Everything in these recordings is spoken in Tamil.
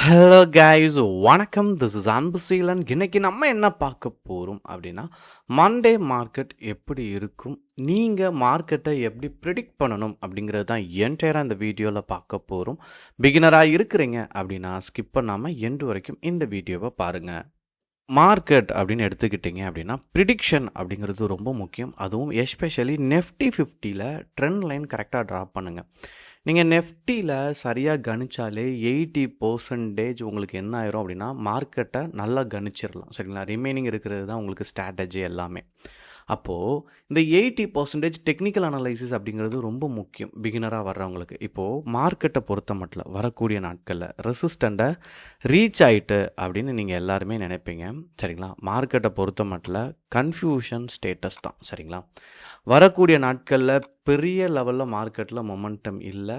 ஹலோ கைஸ், வணக்கம். This is Anbuseelan. இன்னைக்கு நம்ம என்ன பார்க்க போகிறோம் அப்படின்னா, மண்டே மார்க்கெட் எப்படி இருக்கும், நீங்கள் மார்க்கெட்டை எப்படி ப்ரிடிக்ட் பண்ணணும் அப்படிங்கிறது தான் என்டையராக இந்த வீடியோவில் பார்க்க போகிறோம். பிகினராக இருக்கிறீங்க அப்படின்னா ஸ்கிப் பண்ணாமல் எண்டு வரைக்கும் இந்த வீடியோவை பாருங்கள். மார்க்கெட் அப்படின்னு எடுத்துக்கிட்டிங்க அப்படின்னா ப்ரிடிக்ஷன் அப்படிங்கிறது ரொம்ப முக்கியம். அதுவும் எஸ்பெஷலி நெஃப்டி 50ல் ட்ரெண்ட் லைன் கரெக்டாக ட்ரா பண்ணுங்கள். நீங்கள் நெஃப்டியில் சரியாக கணிச்சாலே 80% உங்களுக்கு என்ன ஆயிரும் அப்படின்னா மார்க்கெட்டை நல்லா கணிச்சிடலாம். சரிங்களா? ரிமைனிங் இருக்கிறது தான் உங்களுக்கு ஸ்ட்ராட்டஜி எல்லாமே. அப்போது இந்த 80% டெக்னிக்கல் அனலைசிஸ் அப்படிங்கிறது ரொம்ப முக்கியம் பிகினராக வர்றவங்களுக்கு. இப்போது மார்க்கெட்டை பொறுத்த மட்டும் வரக்கூடிய நாட்களில் ரெசிஸ்டண்ட்டை ரீச் ஆகிட்டு அப்படின்னு நீங்கள் எல்லாருமே நினைப்பீங்க. சரிங்களா? மார்க்கெட்டை பொறுத்த மட்டும் கன்ஃபியூஷன் ஸ்டேட்டஸ் தான். சரிங்களா? வரக்கூடிய நாட்களில் பெரிய லெவலில் மார்க்கெட்டில் மொமெண்டம் இல்லை.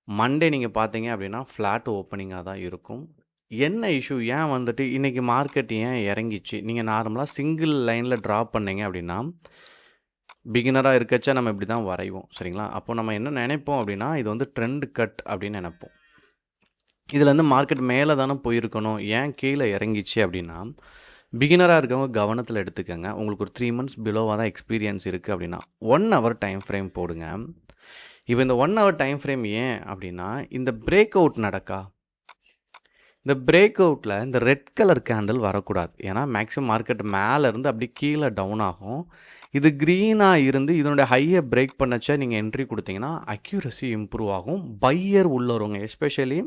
மண்டே நீங்கள் பார்த்தீங்க அப்படின்னா ஃப்ளாட் ஓப்பனிங்காக தான் இருக்கும். என்ன இஷ்யூ, ஏன் வந்துட்டு இன்றைக்கி மார்க்கெட் ஏன் இறங்கிச்சு? நீங்கள் நார்மலாக சிங்கிள் லைனில் ட்ரா பண்ணீங்க அப்படின்னா பிகினராக இருக்கச்சா நம்ம இப்படி தான் வரைவோம். சரிங்களா? அப்போ நம்ம என்ன நினைப்போம் அப்படின்னா இது வந்து ட்ரெண்ட் கட் அப்படின்னு நினைப்போம். இதில் வந்து மார்க்கெட் மேலே தானே போயிருக்கணும், ஏன் கீழே இறங்கிச்சு அப்படின்னா பிகினராக இருக்கவங்க கவனத்தில் எடுத்துக்கோங்க. உங்களுக்கு ஒரு 3 months பிலோவாக தான் எக்ஸ்பீரியன்ஸ் இருக்குது அப்படின்னா 1 hour டைம் ஃப்ரேம் போடுங்க. இப்போ இந்த 1 hour டைம் ஃப்ரேம் ஏன் அப்படின்னா இந்த பிரேக் அவுட் நடக்கா, இந்த பிரேக் அவுட்டில் இந்த ரெட் கலர் கேண்டில் வரக்கூடாது. ஏன்னா மேக்ஸிமம் மார்க்கெட் மேலே இருந்து அப்படி கீழே டவுன் ஆகும். இது க்ரீனாக இருந்து இதனுடைய ஹையை பிரேக் பண்ணச்சா நீங்கள் என்ட்ரி கொடுத்தீங்கன்னா அக்யூரசி இம்ப்ரூவ் ஆகும். பையர் உள்ளே வருவாங்க. எஸ்பெஷலி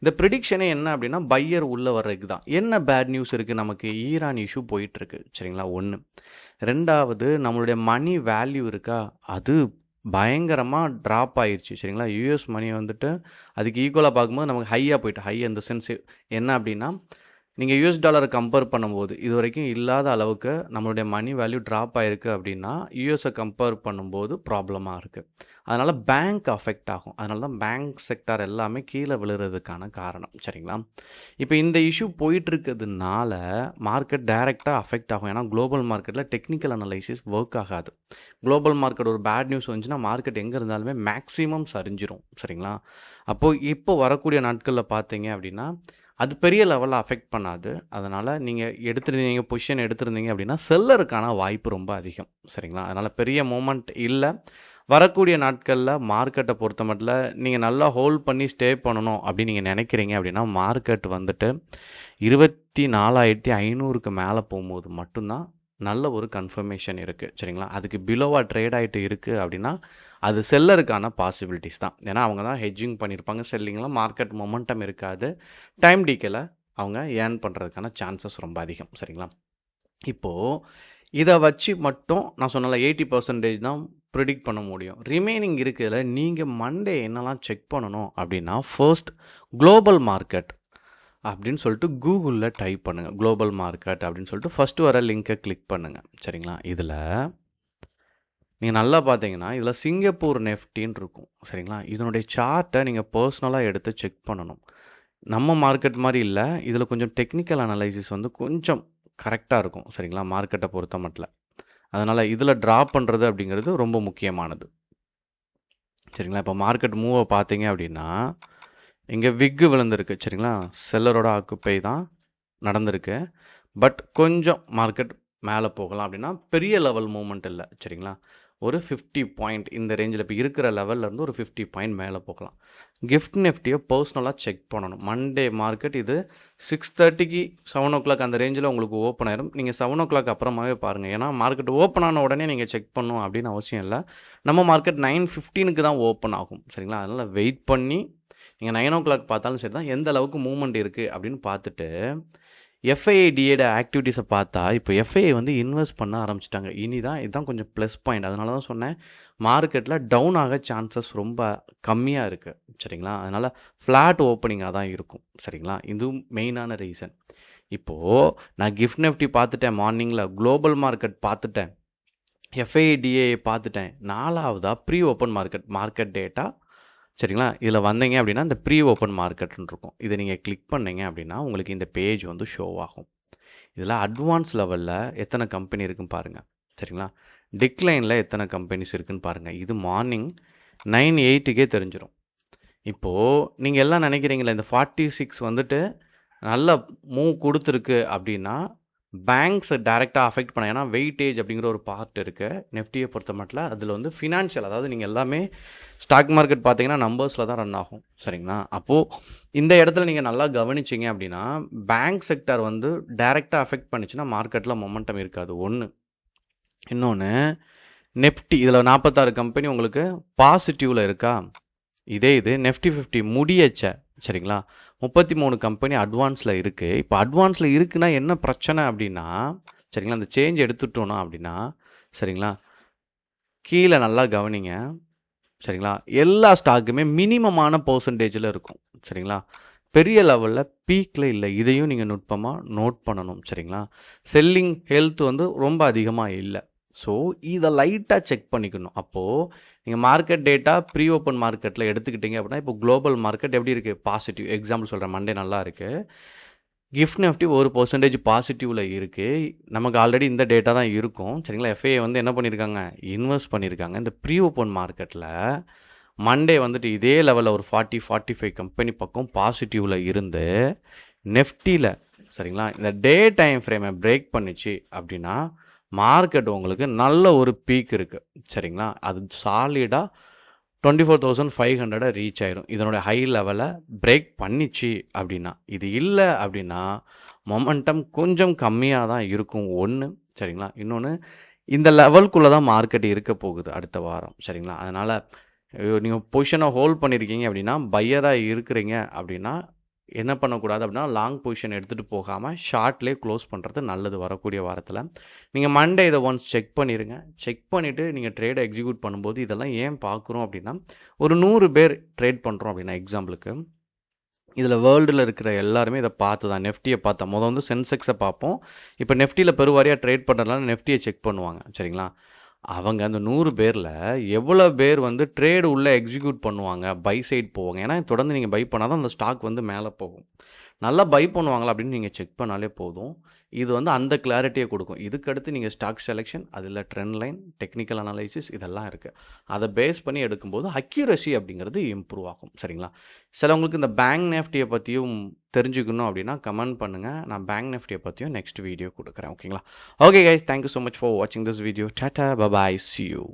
இந்த ப்ரிடிக்ஷனே என்ன அப்படின்னா பையர் உள்ளே வர்றதுக்கு தான். என்ன பேட் நியூஸ் இருக்குது, நமக்கு ஈரான் இஷ்யூ போயிட்டுருக்கு. சரிங்களா? 1. 2வது நம்மளுடைய மணி வேல்யூ இருக்கா, அது பயங்கரமாக ட்ராப் ஆயிடுச்சு. சரிங்களா? யூஎஸ் மணி வந்துட்டு அதுக்கு ஈக்குவலாக பார்க்கும்போது நமக்கு ஹையாக போயிட்டு, ஹை அந்த சென்ஸ் என்ன அப்படின்னா நீங்கள் யூஎஸ் டாலரை கம்பேர் பண்ணும்போது இது வரைக்கும் இல்லாத அளவுக்கு நம்மளுடைய மணி வேல்யூ ட்ராப் ஆகிருக்கு அப்படின்னா யூஎஸை கம்பேர் பண்ணும்போது ப்ராப்ளமாக இருக்குது. அதனால் பேங்க் அஃபெக்ட் ஆகும். அதனால தான் பேங்க் செக்டார் எல்லாமே கீழே விழுறதுக்கான காரணம். சரிங்களா? இப்போ இந்த இஷ்யூ போயிட்டுருக்கிறதுனால மார்க்கெட் டைரெக்டாக அஃபெக்ட் ஆகும். ஏன்னா குளோபல் மார்க்கெட்டில் டெக்னிக்கல் அனலைசிஸ் ஒர்க் ஆகாது. குளோபல் மார்க்கெட் ஒரு பேட் நியூஸ் வந்துச்சுன்னா மார்க்கெட் எங்கே இருந்தாலுமே மேக்ஸிமம் சரிஞ்சிரும். சரிங்களா? அப்போது இப்போ வரக்கூடிய நாட்களில் பார்த்தீங்க அப்படின்னா அது பெரிய லெவலில் அஃபெக்ட் பண்ணாது. அதனால் நீங்கள் எடுத்துருந்தீங்க, பொசிஷன் எடுத்திருந்தீங்க அப்படின்னா செல்லருக்கான வாய்ப்பு ரொம்ப அதிகம். சரிங்களா? அதனால் பெரிய மூமெண்ட் இல்லை. வரக்கூடிய நாட்களில் மார்க்கெட்டை பொறுத்த மட்டும் நீங்கள் நல்லா ஹோல்ட் பண்ணி ஸ்டே பண்ணணும் அப்படின்னு நீங்கள் நினைக்கிறீங்க அப்படின்னா மார்க்கெட் வந்துட்டு 24,500க்கு மேலே போகும்போது மட்டும்தான் நல்ல ஒரு கன்ஃபர்மேஷன் இருக்குது. சரிங்களா? அதுக்கு பிலோவாக ட்ரேட் ஆகிட்டு இருக்குது அப்படின்னா அது செல்லருக்கான பாசிபிலிட்டிஸ் தான். ஏன்னா அவங்க தான் ஹெட்ஜிங் பண்ணியிருப்பாங்க. செல்லிங்கில் மார்க்கெட் மொமெண்டம் இருக்காது. டைம் டிகேல அவங்க ஏர்ன் பண்ணுறதுக்கான சான்சஸ் ரொம்ப அதிகம். சரிங்களா? இப்போது இதை வச்சு மட்டும் நான் சொன்னல 80% தான் ப்ரிடிக்ட் பண்ண முடியும். ரிமைனிங் இருக்கிறதுல நீங்கள் மண்டே என்னெல்லாம் செக் பண்ணணும் அப்படின்னா ஃபர்ஸ்ட் குளோபல் மார்க்கெட் அப்படின்னு சொல்லிட்டு கூகுளில் டைப் பண்ணுங்கள். குளோபல் மார்க்கெட் அப்படின்னு சொல்லிட்டு ஃபஸ்ட்டு வர லிங்கை கிளிக் பண்ணுங்கள். சரிங்களா? இதில் நீங்கள் நல்லா பார்த்தீங்கன்னா இதில் சிங்கப்பூர் நெஃப்டின்னு இருக்கும். சரிங்களா? இதனுடைய சார்ட்டை நீங்கள் பர்சனலாக எடுத்து செக் பண்ணணும். நம்ம மார்க்கெட் மாதிரி இல்லை. இதில் கொஞ்சம் டெக்னிக்கல் அனலைசிஸ் வந்து கொஞ்சம் கரெக்டாக இருக்கும். சரிங்களா? மார்க்கெட்டை பொறுத்த மட்டும். அதனால் இதில் ட்ரா பண்ணுறது அப்படிங்கிறது ரொம்ப முக்கியமானது. சரிங்களா? இப்போ மார்க்கெட் மூவை பார்த்தீங்க அப்படின்னா இங்கே விக்கு விழுந்திருக்கு. சரிங்களா? செல்லரோட ஆக்குப்பை தான் நடந்திருக்கு. பட் கொஞ்சம் மார்க்கெட் மேலே போகலாம் அப்படின்னா பெரிய லெவல் மூமெண்ட் இல்லை. சரிங்களா? ஒரு 50 பாயிண்ட் இந்த ரேஞ்சில் இப்போ இருக்கிற லெவல்லேருந்து ஒரு 50 பாயிண்ட் மேலே போகலாம். கிஃப்ட் நிஃப்டியை பர்சனலாக செக் பண்ணணும். மண்டே மார்க்கெட் இது 6:30க்கு 7 o'clock அந்த ரேஞ்சில் உங்களுக்கு ஓப்பன் ஆயிரும். நீங்கள் 7 o'clock அப்புறமாவே பாருங்கள். ஏன்னா மார்க்கெட் ஓப்பன் ஆன உடனே நீங்கள் செக் பண்ணணும் அப்படின்னு அவசியம் இல்லை. நம்ம மார்க்கெட் 9:15க்கு தான் ஓப்பன் ஆகும். சரிங்களா? அதனால் வெயிட் பண்ணி நீங்கள் 9 o'clock பார்த்தாலும் சரி தான் எந்த அளவுக்கு மூவ்மெண்ட் இருக்குது அப்படின்னு பார்த்துட்டு எஃப்ஐடியோட ஆக்டிவிட்டீஸை பார்த்தா இப்போ எஃப்ஐஐ வந்து இன்வெஸ்ட் பண்ண ஆரம்பிச்சிட்டாங்க. இதுதான் கொஞ்சம் ப்ளஸ் பாயிண்ட். அதனால தான் சொன்னேன் மார்க்கெட்டில் டவுன் ஆக சான்சஸ் ரொம்ப கம்மியாக இருக்குது. சரிங்களா? அதனால் ஃப்ளாட் ஓப்பனிங்காக தான் இருக்கும். சரிங்களா? இதுவும் மெயினான ரீசன். இப்போது நான் கிஃப்ட் நிஃப்டி பார்த்துட்டேன், மார்னிங்கில் குளோபல் மார்க்கெட் பார்த்துட்டேன், எஃப்ஐடிஏ பார்த்துட்டேன். 4வதாக ப்ரீ ஓப்பன் மார்க்கெட் டேட்டா. சரிங்களா? இதில் வந்தீங்க அப்படின்னா இந்த ப்ரீ ஓப்பன் மார்க்கெட்னு இருக்கும். இதை நீங்கள் கிளிக் பண்ணிங்க அப்படின்னா உங்களுக்கு இந்த பேஜ் வந்து ஷோ ஆகும். இதில் அட்வான்ஸ் லெவலில் எத்தனை கம்பெனி இருக்குன்னு பாருங்கள். சரிங்களா? டிக்ளைனில் எத்தனை கம்பெனிஸ் இருக்குன்னு பாருங்கள். இது மார்னிங் 9:08க்கே தெரிஞ்சிடும். இப்போது நீங்கள் எல்லாம் நினைக்கிறீங்களா இந்த 46 வந்துட்டு நல்ல மூவ் கொடுத்துருக்கு அப்படின்னா பேங்க்ஸை டைரெக்டாக அஃபெக்ட் பண்ண, ஏன்னா வெயிட்டேஜ் அப்படிங்கிற ஒரு பார்ட் இருக்குது நெஃப்டியை பொறுத்த மட்டும். அதில் வந்து ஃபினான்ஷியல், அதாவது நீங்கள் எல்லாமே ஸ்டாக் மார்க்கெட் பார்த்தீங்கன்னா நம்பர்ஸில் தான் ரன் ஆகும், சரிங்களா? அப்போது இந்த இடத்துல நீங்கள் நல்லா கவனிச்சிங்க அப்படின்னா பேங்க் செக்டர் வந்து டைரெக்டாக அஃபெக்ட் பண்ணிச்சுன்னா மார்க்கெட்டில் மொமெண்டம் இருக்காது. ஒன்று. இன்னொன்று, நெஃப்டி இதில் 46 கம்பெனி உங்களுக்கு பாசிட்டிவில் இருக்கா? இது நெஃப்டி 50 முடியச்ச, சரிங்களா? 33 கம்பெனி அட்வான்ஸில் இருக்குது. இப்போ அட்வான்ஸில் இருக்குன்னா என்ன பிரச்சனை அப்படின்னா, சரிங்களா, அந்த சேஞ்ச் எடுத்துட்டோன்னா அப்படின்னா, சரிங்களா, கீழே நல்லா கவனிங்க, சரிங்களா, எல்லா ஸ்டாக்குமே மினிமமான பர்சன்டேஜில் இருக்கும், சரிங்களா, பெரிய லெவலில் பீக்கில் இல்லை. இதையும் நீங்கள் நுட்பமாக நோட் பண்ணணும், சரிங்களா. செல்லிங் ஹெல்த் வந்து ரொம்ப அதிகமாக இல்லை. ஸோ இதை லைட்டாக செக் பண்ணிக்கணும். அப்போது நீங்கள் மார்க்கெட் டேட்டா ப்ரீ ஓப்பன் மார்க்கெட்டில் எடுத்துக்கிட்டீங்க அப்படின்னா, இப்போ குளோபல் மார்க்கெட் எப்படி இருக்குது? பாசிட்டிவ். எக்ஸாம்பிள் சொல்கிறேன், மண்டே நல்லா இருக்குது. கிஃப்ட் நிஃப்டி 1% பாசிட்டிவில் இருக்குது. நமக்கு ஆல்ரெடி இந்த டேட்டா தான் இருக்கும், சரிங்களா. எஃப்ஏ வந்து என்ன பண்ணியிருக்காங்க? இன்வெஸ்ட் பண்ணியிருக்காங்க. இந்த ப்ரீ ஓப்பன் மார்க்கெட்டில் மண்டே வந்துட்டு இதே லெவலில் ஒரு 40-45 கம்பெனி பக்கம் பாசிட்டிவில் இருந்து நெஃப்டியில், சரிங்களா, இந்த டே டைம் ஃப்ரேமை பிரேக் பண்ணிச்சு அப்படின்னா மார்க்கெட் உங்களுக்கு நல்ல ஒரு பீக் இருக்குது, சரிங்களா. அது சாலிடாக 24,500 ரீச் ஆயிரும். இதனுடைய ஹை லெவலை பிரேக் பண்ணிச்சு அப்படின்னா. இது இல்லை அப்படின்னா மொமெண்டம் கொஞ்சம் கம்மியாக தான் இருக்கும், ஒன்று, சரிங்களா. இன்னொன்று, இந்த லெவலுக்குள்ளே தான் மார்க்கெட் இருக்க போகுது அடுத்த வாரம், சரிங்களா. அதனால் நீங்கள் பொசிஷனை ஹோல்ட் பண்ணியிருக்கீங்க அப்படின்னா, பையராக இருக்கிறீங்க அப்படின்னா என்ன பண்ணக்கூடாது அப்படின்னா, லாங் பொசிஷன் எடுத்துகிட்டு போகாமல் ஷார்ட்லேயே க்ளோஸ் பண்ணுறது நல்லது வரக்கூடிய வாரத்தில். நீங்கள் மண்டே இதை ஒன்ஸ் செக் பண்ணிடுங்க. செக் பண்ணிவிட்டு நீங்கள் ட்ரேடை எக்ஸிக்யூட் பண்ணும்போது இதெல்லாம் ஏன் பார்க்குறோம் அப்படின்னா, ஒரு 100 பேர் ட்ரேட் பண்ணுறோம் அப்படின்னா, எக்ஸாம்பிளுக்கு இதில் வேர்ல்டில் இருக்கிற எல்லாருமே இதை பார்த்து தான் நெஃப்டியை பார்த்தா முதல் வந்து சென்செக்ஸை பார்ப்போம். இப்போ நெஃப்டியில் பெருவாரியாக ட்ரேட் பண்ணுறதுனால நெஃப்டியை செக் பண்ணுவாங்க, சரிங்களா. அவங்க அந்த 100 பேரில் எவ்வளோ பேர் வந்து ட்ரேடு உள்ளே எக்ஸிக்யூட் பண்ணுவாங்க, பை சைட் போவாங்க. ஏன்னா தொடர்ந்து நீங்கள் பை பண்ணால் தான் அந்த ஸ்டாக் வந்து மேலே போகும். நல்லா பை பண்ணுவாங்களா அப்படின்னு நீங்கள் செக் பண்ணாலே போதும். இது வந்து அந்த கிளாரிட்டியை கொடுக்கும். இதுக்கடுத்து நீங்கள் ஸ்டாக் செலெக்ஷன், அதில் ட்ரெண்ட் லைன், டெக்னிக்கல் அனாலிசிஸ் இதெல்லாம் இருக்குது. அதை பேஸ் பண்ணி எடுக்கும்போது அக்யூரசி அப்படிங்கிறது இம்ப்ரூவ் ஆகும், சரிங்களா. சிலவங்களுக்கு இந்த பேங்க் நிஃப்டியை பற்றியும் தெரிஞ்சுக்கணும் அப்படின்னா கமெண்ட் பண்ணுங்கள். நான் பேங்க் நிஃப்டியை பற்றியும் நெக்ஸ்ட் வீடியோ கொடுக்குறேன், ஓகேங்களா. Okay guys, thank you so much for வாட்சிங் this video. Tata, bye, see you.